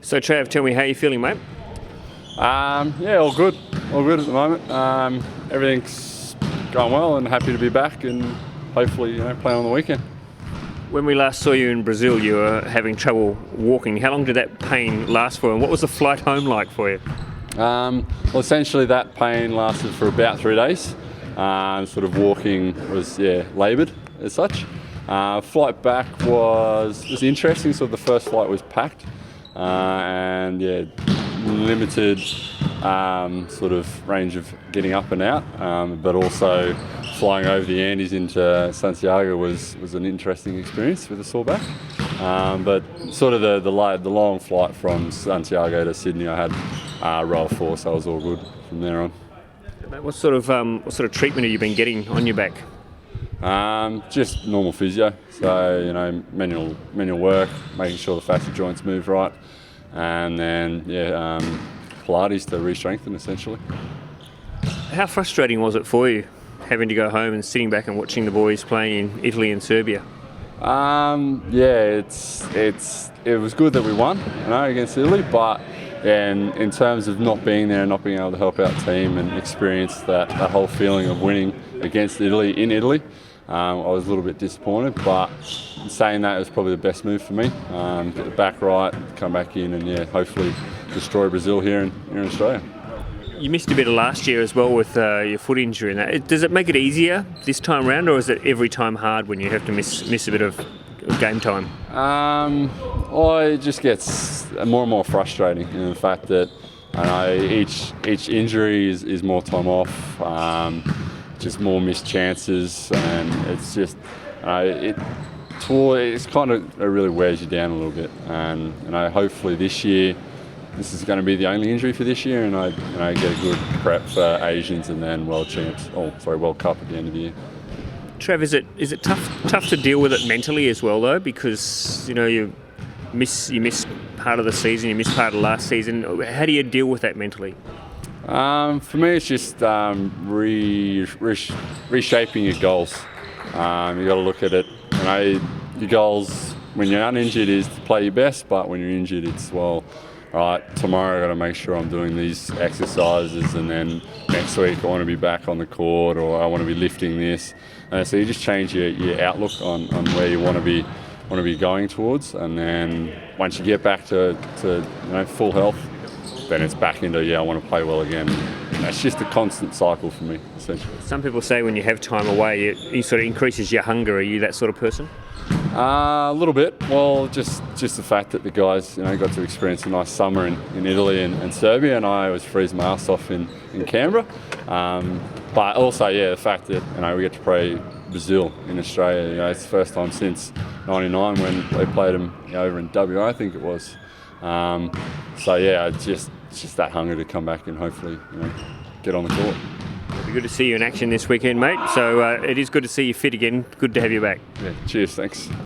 So Trav, tell me how you feeling, mate? Yeah, all good at the moment. Everything's going well, and happy to be back, and hopefully, playing on the weekend. When we last saw you in Brazil, you were having trouble walking. How long did that pain last for, and what was the flight home like for you? Well, essentially that pain lasted for about 3 days. Sort of walking was laboured as such. Flight back was interesting. So the first flight was packed, and limited sort of range of getting up and out, but also flying over the Andes into Santiago was an interesting experience with a sore back. But sort of the long flight from Santiago to Sydney, I had row 4, so I was all good from there on. What sort of treatment have you been getting on your back? Just normal physio, so manual work, making sure the fascia joints move right, and then Pilates to re-strengthen essentially. How frustrating was it for you having to go home and sitting back and watching the boys playing in Italy and Serbia? It was good that we won, against Italy, but in terms of not being there and not being able to help our team and experience that whole feeling of winning against Italy in Italy, I was a little bit disappointed. But saying that, it was probably the best move for me. Get the back right, come back in, and hopefully destroy Brazil here in Australia. You missed a bit of last year as well with your foot injury and that. Does it make it easier this time round, or is it every time hard when you have to miss a bit of game time? It just gets more and more frustrating in the fact that each injury is more time off, just more missed chances, and it's just it's kind of really wears you down a little bit. And hopefully this year, this is going to be the only injury for this year, and I get a good prep for Asians and then World Cup at the end of the year. Trav, is it tough to deal with it mentally as well though, because you miss part of the season, you miss part of last season. How do you deal with that mentally? For me, it's just reshaping your goals. You got to look at it. Your goals when you're uninjured is to play your best, but when you're injured, it's right, tomorrow I've got to make sure I'm doing these exercises, and then next week I want to be back on the court, or I want to be lifting this. So you just change your outlook on where you want to be going towards, and then once you get back to full health, then it's back into I want to play well again. And it's just a constant cycle for me, essentially. Some people say when you have time away, it sort of increases your hunger. Are you that sort of person? A little bit. Well, just the fact that the guys got to experience a nice summer in Italy and Serbia, and I was freezing my ass off in Canberra. But also, the fact that we get to play Brazil in Australia. It's the first time since '99 when they played them over in WA, I think it was. It's just that hunger to come back and hopefully get on the court. It'll be good to see you in action this weekend, mate. So it is good to see you fit again. Good to have you back. Yeah, cheers, thanks.